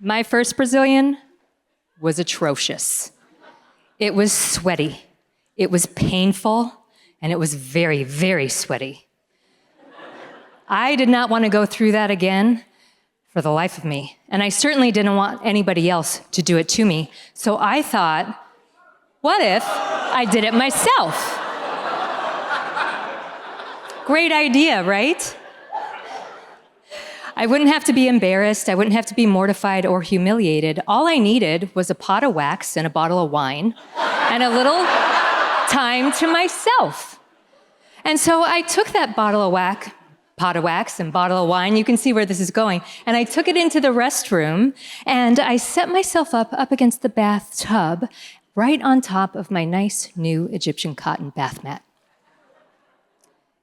My first Brazilian was atrocious. It was sweaty, it was painful, and it was very, very sweaty. I did not want to go through that again for the life of me, and I certainly didn't want anybody else to do it to me. So I thought, what if I did it myself? Great idea, right? I wouldn't have to be embarrassed. I wouldn't have to be mortified or humiliated. All I needed was a pot of wax and a bottle of wine and a little time to myself. And so I took that pot of wax and bottle of wine, you can see where this is going, and I took it into the restroom, and I set myself up against the bathtub right on top of my nice new Egyptian cotton bath mat.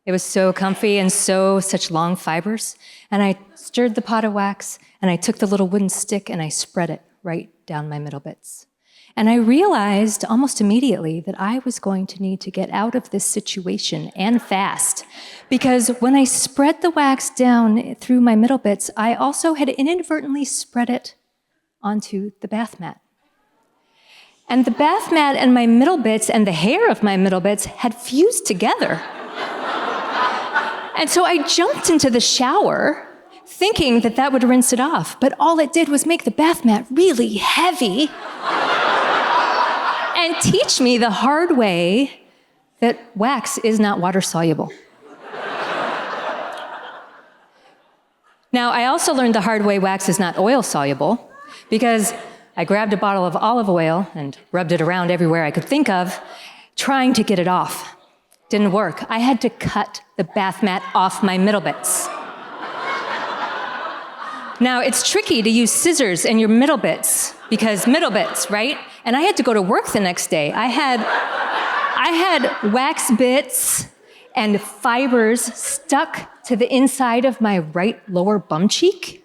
It was so comfy and such long fibers. And I stirred the pot of wax, and I took the little wooden stick and I spread it right down my middle bits. And I realized almost immediately that I was going to need to get out of this situation, and fast. Because when I spread the wax down through my middle bits, I also had inadvertently spread it onto the bath mat. And the bath mat and my middle bits and the hair of my middle bits had fused together. And so I jumped into the shower thinking that that would rinse it off, but all it did was make the bath mat really heavy and teach me the hard way that wax is not water soluble. Now, I also learned the hard way wax is not oil soluble, because I grabbed a bottle of olive oil and rubbed it around everywhere I could think of, trying to get it off. Didn't work. I had to cut the bath mat off my middle bits. Now, it's tricky to use scissors in your middle bits, because middle bits, right? And I had to go to work the next day. I had wax bits and fibers stuck to the inside of my right lower bum cheek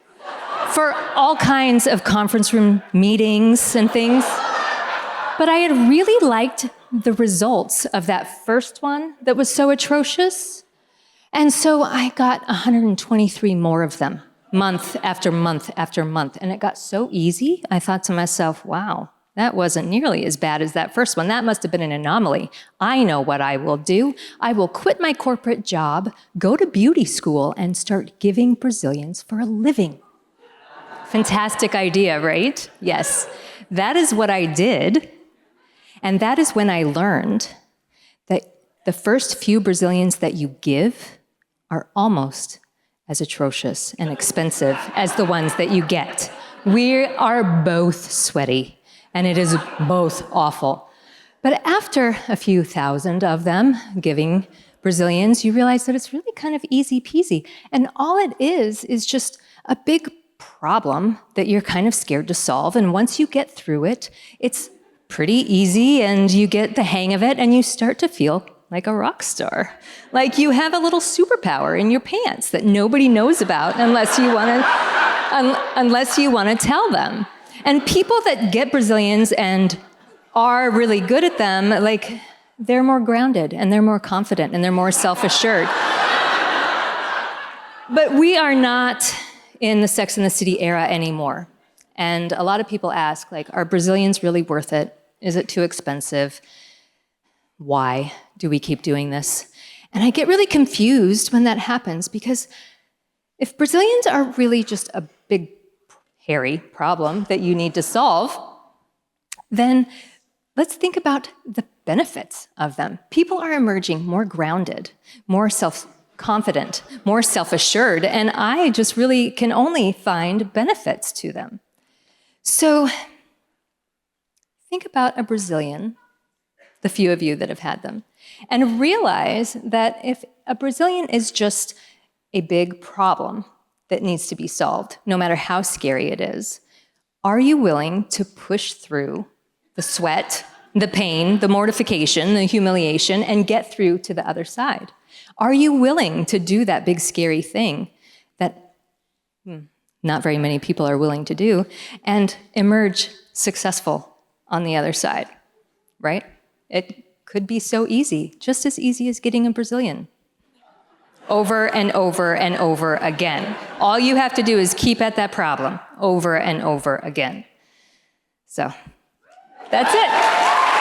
for all kinds of conference room meetings and things. But I had really liked the results of that first one that was so atrocious. And so I got 123 more of them, month after month after month. And it got so easy, I thought to myself, wow, that wasn't nearly as bad as that first one. That must have been an anomaly. I know what I will do. I will quit my corporate job, go to beauty school, and start giving Brazilians for a living. Fantastic idea, right? Yes, that is what I did. And that is when I learned that the first few Brazilians that you give are almost as atrocious and expensive as the ones that you get. We are both sweaty, and it is both awful. But after a few thousand of them giving Brazilians, you realize that it's really kind of easy peasy. And all it is just a big problem that you're kind of scared to solve. And once you get through it, it's pretty easy, and you get the hang of it, and you start to feel like a rock star. Like you have a little superpower in your pants that nobody knows about unless you want to tell them. And people that get Brazilians and are really good at them, like, they're more grounded, and they're more confident, and they're more self-assured. But we are not in the Sex and the City era anymore. And a lot of people ask, like, are Brazilians really worth it? Is it too expensive? Why do we keep doing this? And I get really confused when that happens, because if Brazilians are really just a big, hairy problem that you need to solve, then let's think about the benefits of them. People are emerging more grounded, more self-confident, more self-assured, and I just really can only find benefits to them. So think about a Brazilian, the few of you that have had them, and realize that if a Brazilian is just a big problem that needs to be solved, no matter how scary it is, are you willing to push through the sweat, the pain, the mortification, the humiliation, and get through to the other side? Are you willing to do that big scary thing that not very many people are willing to do, and emerge successful on the other side, right? It could be so easy, just as easy as getting a Brazilian. over and over and over again. All you have to do is keep at that problem over and over again. So, that's it.